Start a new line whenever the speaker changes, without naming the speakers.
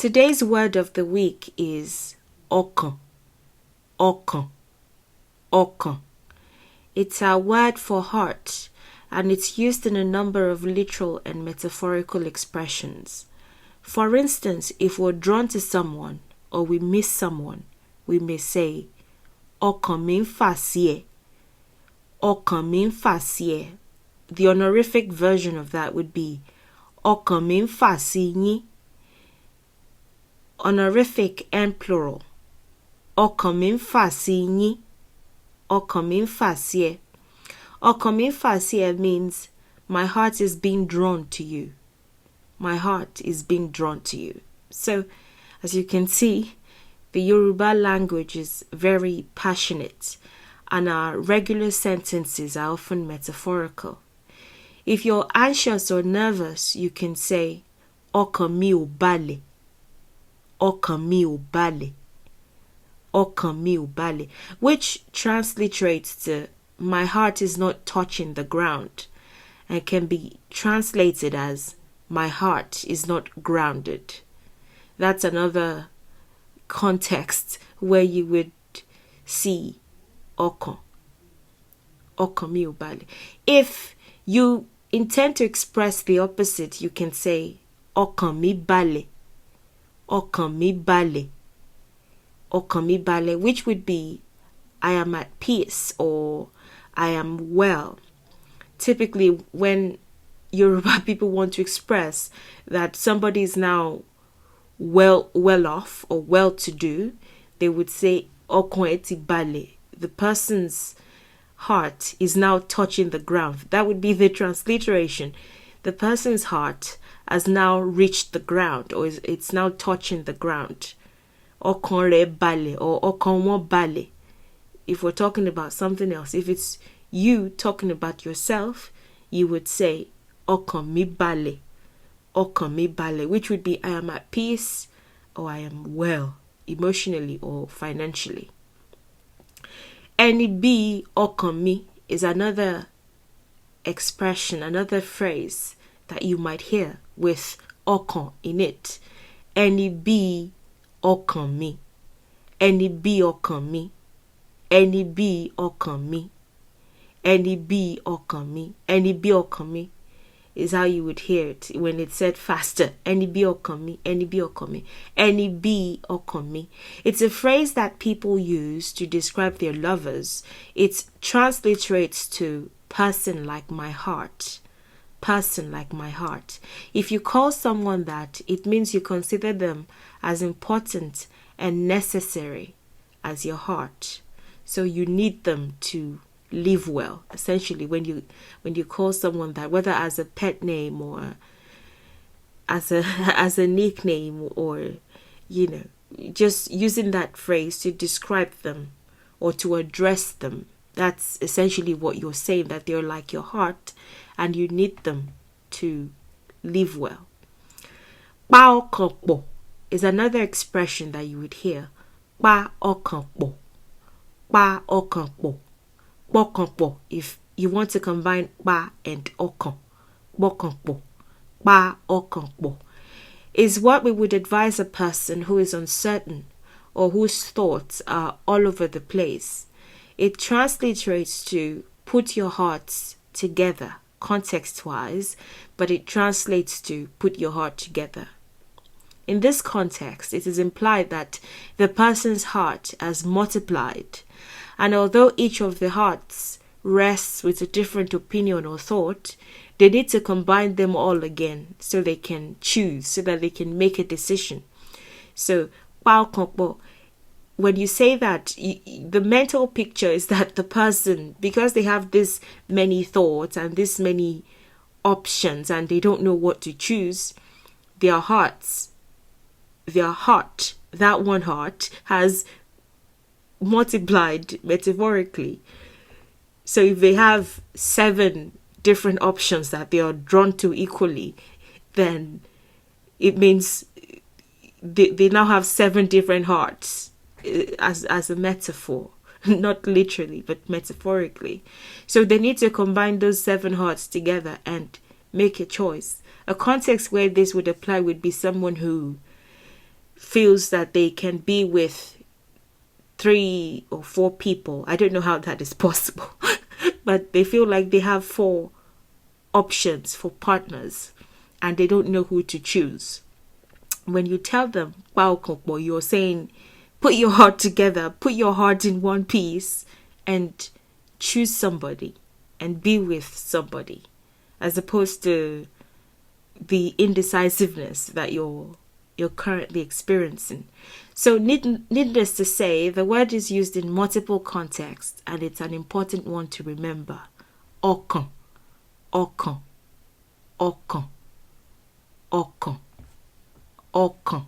Today's word of the week is ọkàn, ọkàn, ọkàn. It's our word for heart, and it's used in a number of literal and metaphorical expressions. For instance, if we're drawn to someone or we miss someone, we may say, ọkàn mi ń fà sí ẹ, ọkàn mi ń fà sí ẹ. The honorific version of that would be, ọkàn mi ń fà sí yín. Honorific and plural. Ọkàn mi ń fà sí yín. Ọkàn mi ń fà sí ẹ. Ọkàn mi ń fà sí ẹ means my heart is being drawn to you. My heart is being drawn to you. So, as you can see, the Yoruba language is very passionate, and our regular sentences are often metaphorical. If you're anxious or nervous, you can say, ọkàn mi ò balẹ̀. Ọkàn mi ò balẹ̀. Ọkàn mi ò balẹ̀, which transliterates to my heart is not touching the ground, and can be translated as my heart is not grounded. That's another context where you would see ọkàn. Ọkàn mi ò balẹ̀. If you intend to express the opposite, you can say ọkàn mi balẹ̀. Ọkàn mi balẹ̀. Ọkàn mi balẹ̀, which would be I am at peace or I am well. Typically, when Yoruba people want to express that somebody is now well off or well to do, they would say ọkàn ẹ ti balẹ̀. The person's heart is now touching the ground. That would be the transliteration. The person's heart has now reached the ground, or it's now touching the ground. Ọkàn rẹ̀ balẹ̀ or ọkàn wọn balẹ̀. If we're talking about something else, if it's you talking about yourself, you would say ọkàn mi balẹ̀. Ọkàn mi balẹ̀, which would be I am at peace or I am well, emotionally or financially. Ẹni bí ọkàn mi is another expression, another phrase that you might hear with ọkàn in it. Ẹni bí ọkàn mi. Ẹni bí ọkàn mi. Ẹni bí ọkàn mi. Ẹni bí ọkàn mi. Ẹni bí ọkàn mi is how you would hear it when it's said faster. Ẹni bí ọkàn mi. Ẹni bí ọkàn mi. Ẹni bí ọkàn mi. It's a phrase that people use to describe their lovers. It transliterates to person like my heart. Person like my heart. If you call someone that, it means you consider them as important and necessary as your heart. So you need them to live well. Essentially, when you call someone that, whether as a pet name or as a nickname, or just using that phrase to describe them or to address them, that's essentially what you're saying, that they're like your heart and you need them to live well. Pa ọkàn pọ̀ is another expression that you would hear. Pa ọkàn pọ̀. Pa ọkàn pọ̀. Pọkàn pọ̀, if you want to combine pa and ọkàn. Pọkàn pọ̀. Pa ọkàn pọ̀ is what we would advise a person who is uncertain or whose thoughts are all over the place. It transliterates to put your hearts together, context-wise, but it translates to put your heart together. In this context, it is implied that the person's heart has multiplied, and although each of the hearts rests with a different opinion or thought, they need to combine them all again so they can choose, so that they can make a decision. So, pa ọkàn pọ̀, when you say that, the mental picture is that the person, because they have this many thoughts and this many options and they don't know what to choose, their heart, that one heart has multiplied metaphorically. So if they have 7 different options that they are drawn to equally, then it means they now have 7 different hearts, as a metaphor, not literally but metaphorically. So they need to combine those 7 hearts together and make a choice. A context where this would apply would be someone who feels that they can be with 3 or 4 people. I don't know how that is possible, but they feel like they have 4 options for partners and they don't know who to choose. When you tell them, you're saying, put your heart together, put your heart in one piece and choose somebody and be with somebody, as opposed to the indecisiveness that you're currently experiencing. So needless to say, the word is used in multiple contexts and it's an important one to remember. Ọkàn, ọkàn, ọkàn, ọkàn, ọkàn.